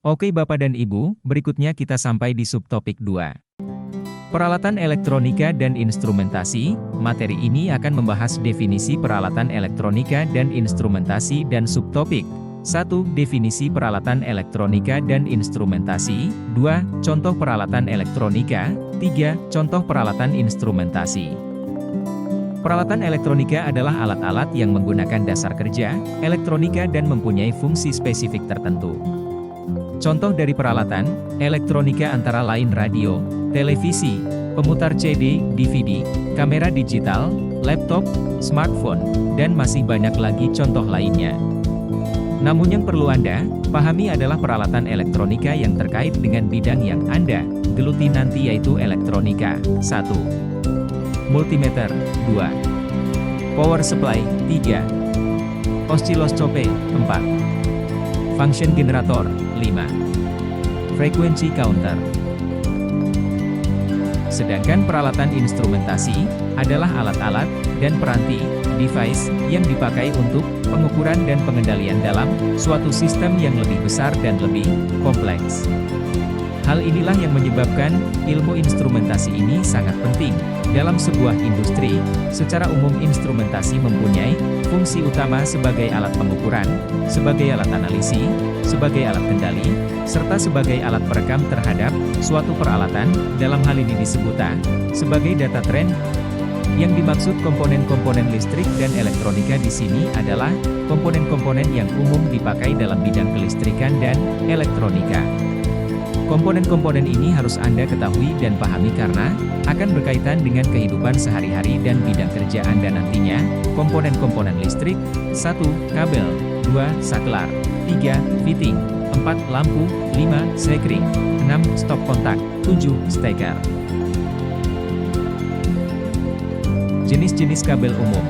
Oke Bapak dan Ibu, berikutnya kita sampai di subtopik 2. Peralatan elektronika dan instrumentasi. Materi ini akan membahas definisi peralatan elektronika dan instrumentasi dan subtopik. 1. Definisi peralatan elektronika dan instrumentasi. 2. Contoh peralatan elektronika. 3. Contoh peralatan instrumentasi. Peralatan elektronika adalah alat-alat yang menggunakan dasar kerja elektronika dan mempunyai fungsi spesifik tertentu. Contoh dari peralatan elektronika antara lain radio, televisi, pemutar CD, DVD, kamera digital, laptop, smartphone, dan masih banyak lagi contoh lainnya. Namun yang perlu Anda pahami adalah peralatan elektronika yang terkait dengan bidang yang Anda geluti nanti, yaitu elektronika. 1. Multimeter. 2. Power supply. 3. Oscilloscope. 4. Function generator. 5. Frequency counter. Sedangkan peralatan instrumentasi adalah alat-alat dan peranti, device, yang dipakai untuk pengukuran dan pengendalian dalam suatu sistem yang lebih besar dan lebih kompleks. Hal inilah yang menyebabkan ilmu instrumentasi ini sangat penting dalam sebuah industri. Secara umum instrumentasi mempunyai fungsi utama sebagai alat pengukuran, sebagai alat analisis, sebagai alat kendali, serta sebagai alat perekam terhadap suatu peralatan. Dalam hal ini disebut sebagai data trend. Yang dimaksud komponen-komponen listrik dan elektronika di sini adalah komponen-komponen yang umum dipakai dalam bidang kelistrikan dan elektronika. Komponen-komponen ini harus Anda ketahui dan pahami karena akan berkaitan dengan kehidupan sehari-hari dan bidang kerja Anda nantinya. Komponen-komponen listrik. 1. Kabel. 2. Saklar. 3. Fitting. 4. Lampu. 5. Sekring. 6. Stop kontak. 7. Steker. Jenis-jenis kabel umum.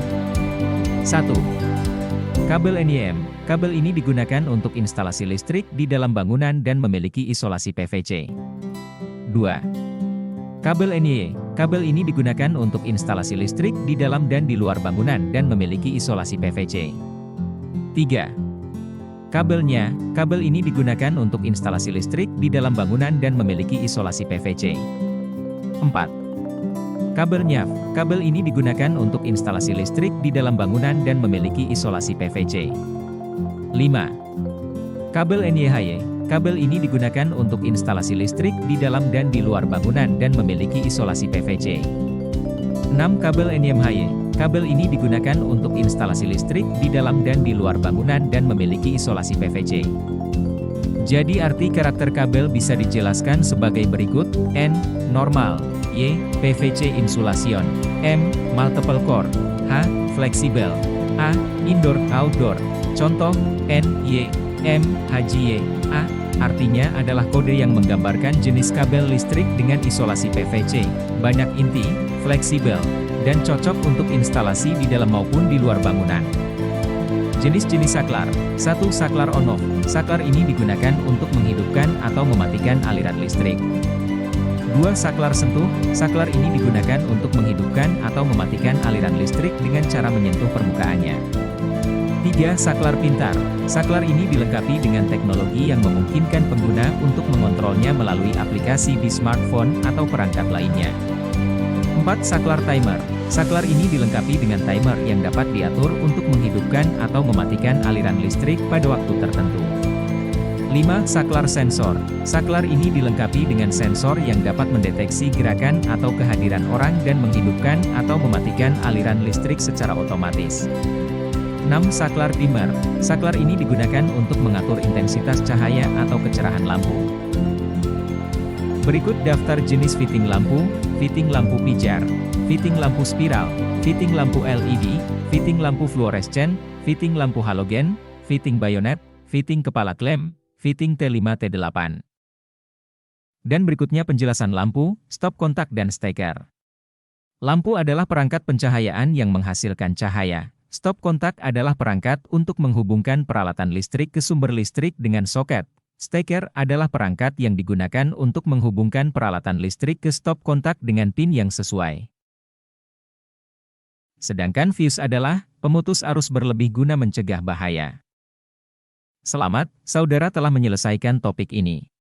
1. Kabel NIM. Kabel ini digunakan untuk instalasi listrik di dalam bangunan dan memiliki isolasi PVC. 2. Kabel NY. Kabel ini digunakan untuk instalasi listrik di dalam dan di luar bangunan dan memiliki isolasi PVC. 3. Kabelnya. Kabel ini digunakan untuk instalasi listrik di dalam bangunan dan memiliki isolasi PVC. 4. Kabel NYAF. Kabel ini digunakan untuk instalasi listrik di dalam bangunan dan memiliki isolasi PVC. 5. Kabel NYHY. Kabel ini digunakan untuk instalasi listrik di dalam dan di luar bangunan dan memiliki isolasi PVC. 6. Kabel NMHY. Kabel ini digunakan untuk instalasi listrik di dalam dan di luar bangunan dan memiliki isolasi PVC. Jadi arti karakter kabel bisa dijelaskan sebagai berikut. N. Normal. Y. PVC insulation. M. Multiple core. H. Fleksibel. A. Indoor-outdoor. Contoh, N, Y, M, HJY, A. Artinya adalah kode yang menggambarkan jenis kabel listrik dengan isolasi PVC, banyak inti, fleksibel, dan cocok untuk instalasi di dalam maupun di luar bangunan. Jenis-jenis saklar. 1. Saklar on-off. Saklar ini digunakan untuk menghidupkan atau mematikan aliran listrik. 2. Saklar sentuh. Saklar ini digunakan untuk menghidupkan atau mematikan aliran listrik dengan cara menyentuh permukaannya. 3. Saklar pintar. Saklar ini dilengkapi dengan teknologi yang memungkinkan pengguna untuk mengontrolnya melalui aplikasi di smartphone atau perangkat lainnya. 4. Saklar timer. Saklar ini dilengkapi dengan timer yang dapat diatur untuk menghidupkan atau mematikan aliran listrik pada waktu tertentu. 5. Saklar sensor. Saklar ini dilengkapi dengan sensor yang dapat mendeteksi gerakan atau kehadiran orang dan menghidupkan atau mematikan aliran listrik secara otomatis. 6. Saklar dimmer. Saklar ini digunakan untuk mengatur intensitas cahaya atau kecerahan lampu. Berikut daftar jenis fitting lampu. Fitting lampu pijar, fitting lampu spiral, fitting lampu LED, fitting lampu fluorescent, fitting lampu halogen, fitting bayonet, fitting kepala klem, fitting T5-T8. Dan berikutnya penjelasan lampu, stop kontak dan steker. Lampu adalah perangkat pencahayaan yang menghasilkan cahaya. Stop kontak adalah perangkat untuk menghubungkan peralatan listrik ke sumber listrik dengan soket. Steker adalah perangkat yang digunakan untuk menghubungkan peralatan listrik ke stop kontak dengan pin yang sesuai. Sedangkan fuse adalah pemutus arus berlebih guna mencegah bahaya. Selamat, saudara telah menyelesaikan topik ini.